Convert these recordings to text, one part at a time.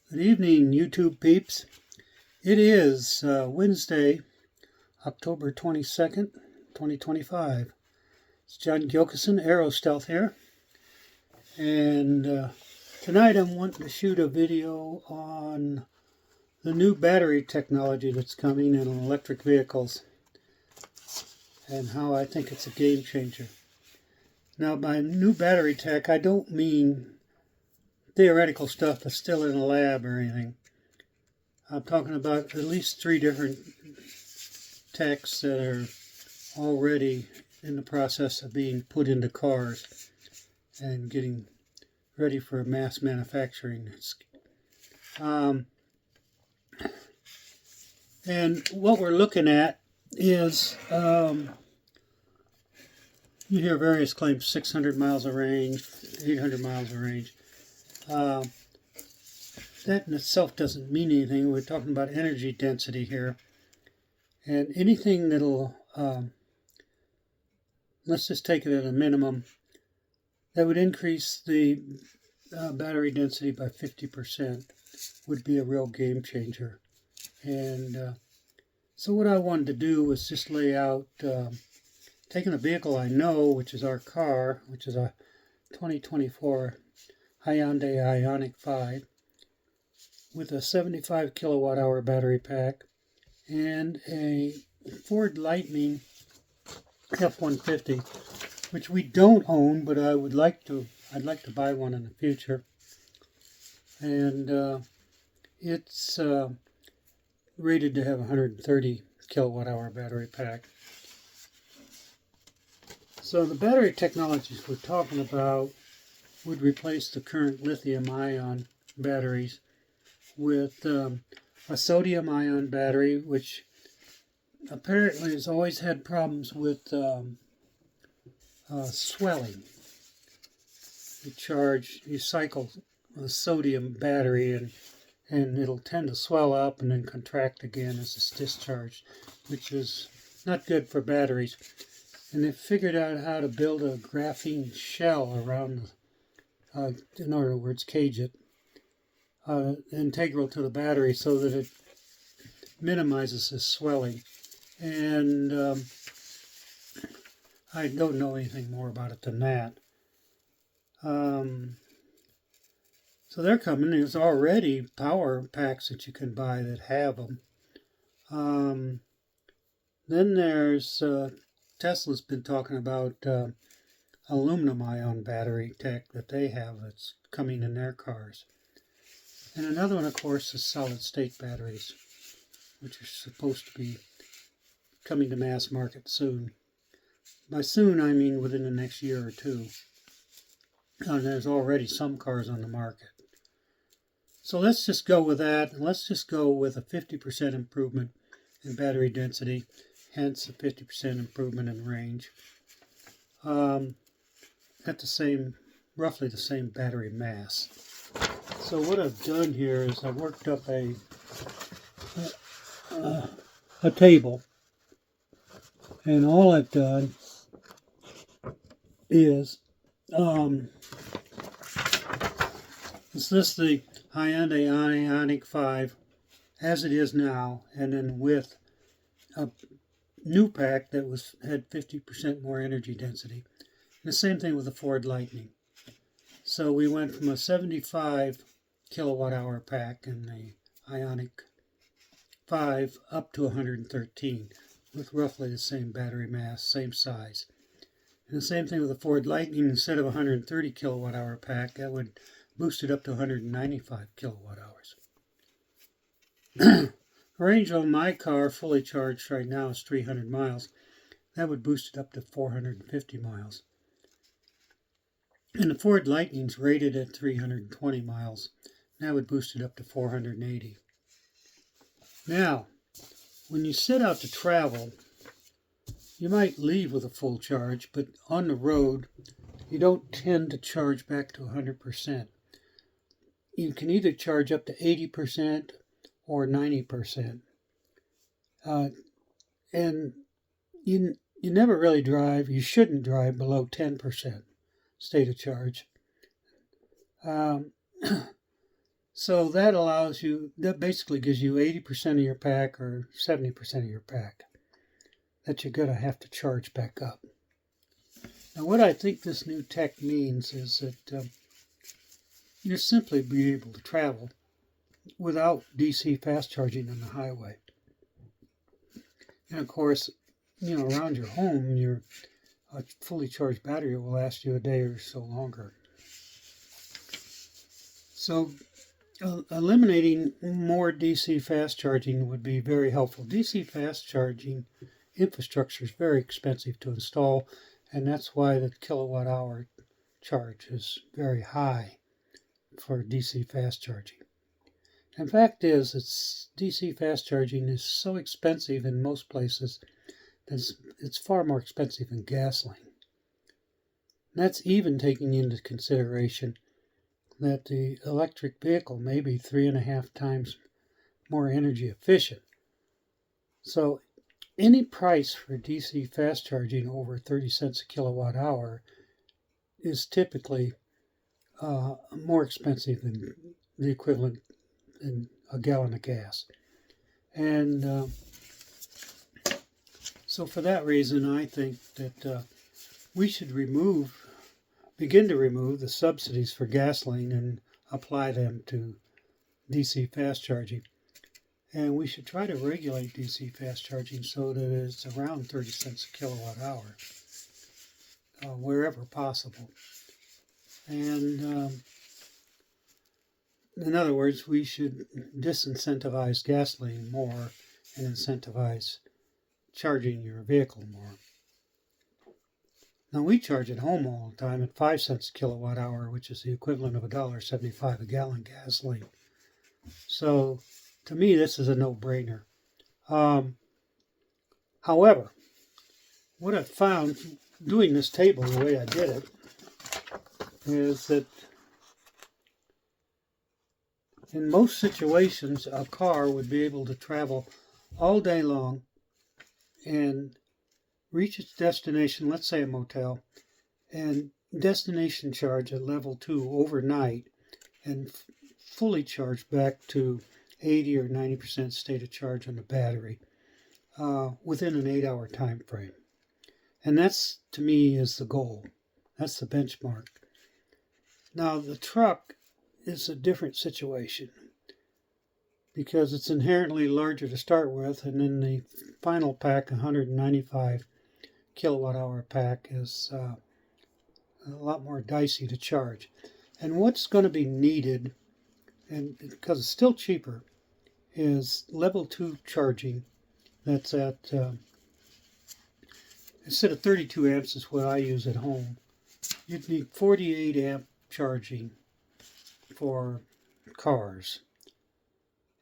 Good evening, YouTube peeps. It is Wednesday, October 22nd, 2025. It's John Gilkison, Aero Stealth here. And tonight I'm wanting to shoot a video on the new battery technology that's coming in electric vehicles and how I think it's a game changer. Now, by new battery tech, I don't mean theoretical stuff that's still in a lab or anything. I'm talking about at least 3 different techs that are already in the process of being put into cars and getting ready for mass manufacturing. And what we're looking at is, you hear various claims, 600 miles of range, 800 miles of range. That in itself doesn't mean anything. We're talking about energy density here. And anything that'll, let's just take it at a minimum, that would increase the battery density by 50% would be a real game changer. And so what I wanted to do was just lay out, taking a vehicle I know, which is our car, which is a 2024 Hyundai Ioniq 5 with a 75 kilowatt hour battery pack and a Ford Lightning F-150, which we don't own, but I'd like to buy one in the future. And it's rated to have a 130 kilowatt hour battery pack. So the battery technologies we're talking about would replace the current lithium-ion batteries with a sodium-ion battery, which apparently has always had problems with swelling. You cycle a sodium battery and it'll tend to swell up and then contract again as it's discharged, which is not good for batteries. And they figured out how to build a graphene shell around in other words, cage it, integral to the battery so that it minimizes the swelling. And I don't know anything more about it than that. So they're coming. There's already power packs that you can buy that have them. Then there's Tesla's been talking about aluminum-ion battery tech that they have that's coming in their cars. And another one, of course, is solid-state batteries, which are supposed to be coming to mass market soon. By soon, I mean within the next year or two. And there's already some cars on the market. So let's just go with that, and let's just go with a 50% improvement in battery density, hence a 50% improvement in range. At roughly the same battery mass. So what I've done here is I've worked up a table, and all I've done is is this the Hyundai Ioniq 5 as it is now, and then with a new pack that had 50% more energy density. And the same thing with the Ford Lightning. So we went from a 75 kilowatt hour pack in the Ioniq 5 up to 113 with roughly the same battery mass, same size. And the same thing with the Ford Lightning. Instead of 130 kilowatt hour pack, that would boost it up to 195 kilowatt hours. The range on my car, fully charged right now, is 300 miles. That would boost it up to 450 miles. And the Ford Lightning's rated at 320 miles. That would boost it up to 480. Now, when you set out to travel, you might leave with a full charge, but on the road, you don't tend to charge back to 100%. You can either charge up to 80% or 90%. And you never really drive, you shouldn't drive below 10% state of charge. So that allows you, that basically gives you 80% of your pack or 70% of your pack that you're going to have to charge back up. Now, what I think this new tech means is that you'll simply be able to travel without DC fast charging on the highway. And of course, around your home, your fully charged battery will last you a day or so longer. So eliminating more DC fast charging would be very helpful. DC fast charging infrastructure is very expensive to install, and that's why the kilowatt hour charge is very high for DC fast charging. And fact is, DC fast charging is so expensive in most places that it's far more expensive than gasoline. That's even taking into consideration that the electric vehicle may be 3.5 times more energy efficient. So any price for DC fast charging over 30 cents a kilowatt hour is typically more expensive than the equivalent in a gallon of gas. And so for that reason, I think that we should begin to remove the subsidies for gasoline and apply them to DC fast charging. And we should try to regulate DC fast charging so that it's around 30 cents a kilowatt hour, wherever possible. And in other words, we should disincentivize gasoline more and incentivize charging your vehicle more. Now, we charge at home all the time at 5 cents a kilowatt hour, which is the equivalent of $1.75 a gallon gasoline. So, to me, this is a no-brainer. However, what I've found doing this table the way I did it is that in most situations, a car would be able to travel all day long and reach its destination, let's say a motel, and destination charge at level 2 overnight and fully charge back to 80 or 90% state of charge on the battery within an 8-hour time frame. And that's, to me, is the goal. That's the benchmark. Now, the truck is a different situation because it's inherently larger to start with, and then the final pack, 195 kilowatt hour pack, is a lot more dicey to charge. And what's going to be needed, and because it's still cheaper, is level 2 charging. That's at instead of 32 amps is what I use at home. You'd need 48 amp charging for cars,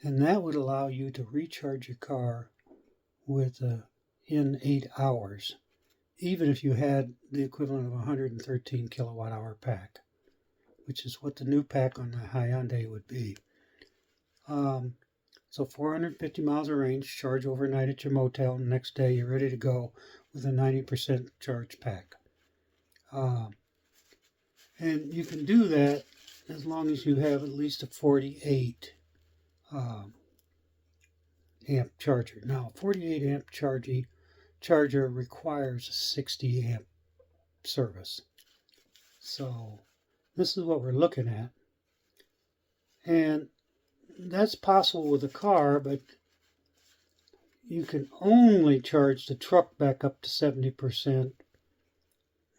and that would allow you to recharge your car in 8 hours, even if you had the equivalent of a 113 kilowatt hour pack, which is what the new pack on the Hyundai would be. So 450 miles of range, charge overnight at your motel, and the next day you're ready to go with a 90% charge pack. And you can do that as long as you have at least a 48 amp charger. Now, 48 amp charger requires a 60 amp service. So this is what we're looking at. And that's possible with a car, but you can only charge the truck back up to 70%.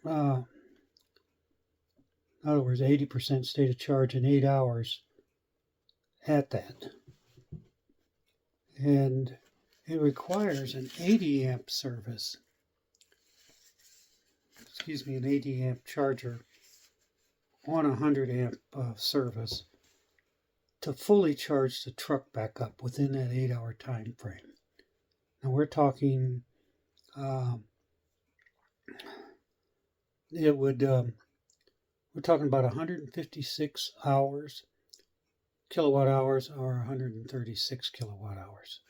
In other words, 80% state of charge in 8 hours at that. And it requires an 80 amp service. An 80 amp charger on a 100 amp service to fully charge the truck back up within that 8 hour time frame. Now we're talking we're talking about 156 kilowatt hours or 136 kilowatt hours.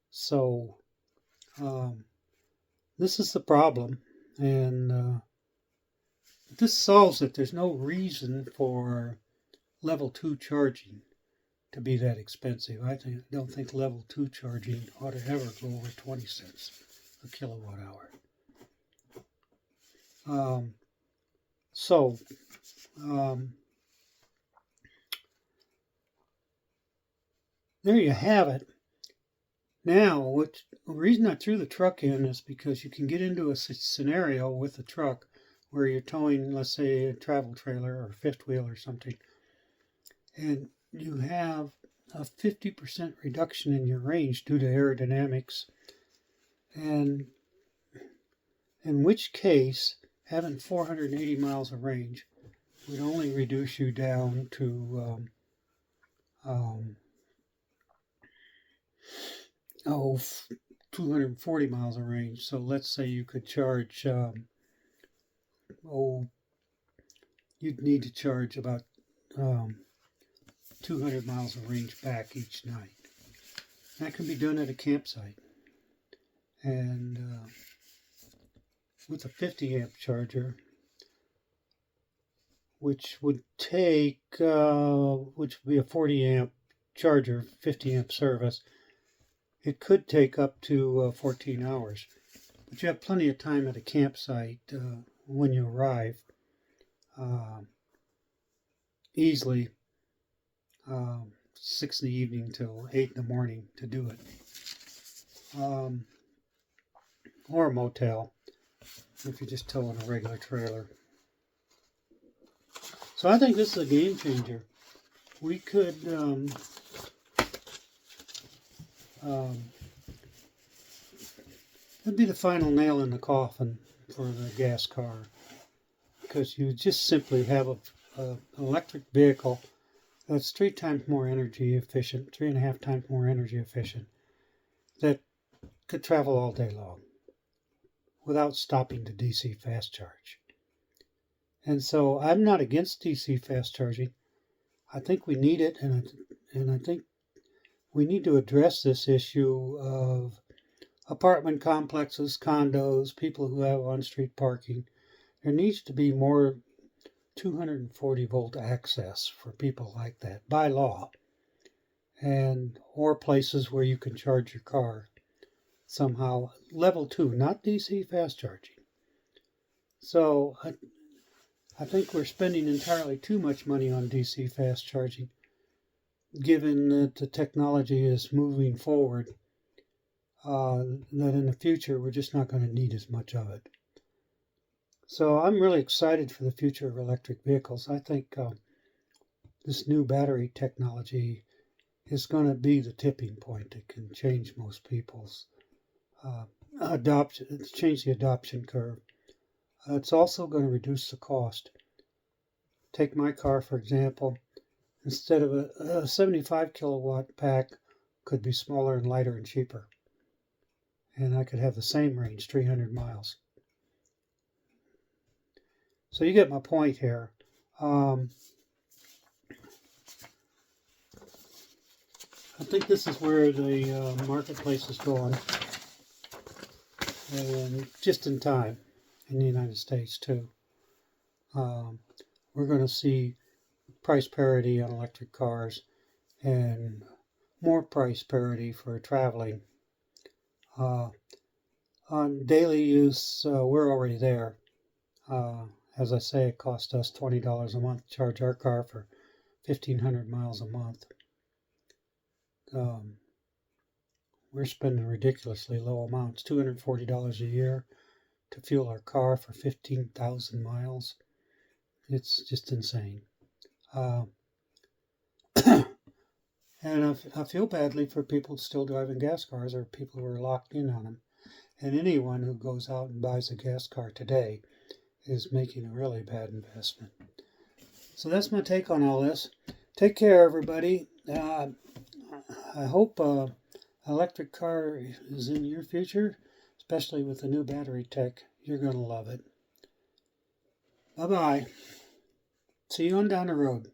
So this is the problem, and this solves it. There's no reason for level 2 charging. to be that expensive. Don't think level 2 charging ought to ever go over 20 cents a kilowatt hour. There you have it. Now, the reason I threw the truck in is because you can get into a scenario with a truck where you're towing, let's say, a travel trailer or fifth wheel or something, and you have a 50% reduction in your range due to aerodynamics, and in which case, having 480 miles of range would only reduce you down to 240 miles of range. So let's say you could charge, you'd need to charge about 200 miles of range back each night. That can be done at a campsite. And with a 50 amp charger, which would take, which would be a 40 amp charger, 50 amp service, it could take up to 14 hours. But you have plenty of time at a campsite when you arrive, easily 6 in the evening till 8 in the morning to do it. Or a motel if you're just towing a regular trailer. So I think this is a game changer. We could that'd be the final nail in the coffin for the gas car, because you just simply have an electric vehicle that's 3 times more energy efficient, 3.5 times more energy efficient, that could travel all day long without stopping to DC fast charge. And so I'm not against DC fast charging. I think we need it, and I think we need to address this issue of apartment complexes, condos, people who have on-street parking. There needs to be more 240 volt access for people like that by law, and or places where you can charge your car somehow. Level 2, not DC fast charging. So I think we're spending entirely too much money on DC fast charging, given that the technology is moving forward, that in the future we're just not going to need as much of it. So I'm really excited for the future of electric vehicles. I think this new battery technology is going to be the tipping point that can change most people's adoption, change the adoption curve. It's also going to reduce the cost. Take my car, for example. Instead of a 75 kilowatt pack, could be smaller and lighter and cheaper. And I could have the same range, 300 miles. So you get my point here. I think this is where the marketplace is going. And just in time in the United States too. We're going to see price parity on electric cars and more price parity for traveling. On daily use, we're already there. As I say, it costs us $20 a month to charge our car for 1,500 miles a month. We're spending ridiculously low amounts, $240 a year to fuel our car for 15,000 miles. It's just insane. And I feel badly for people still driving gas cars, or people who are locked in on them. And anyone who goes out and buys a gas car today is making a really bad investment. So that's my take on all this. Take care, everybody. I hope electric car is in your future, especially with the new battery tech. You're going to love it. Bye-bye. See you on down the road.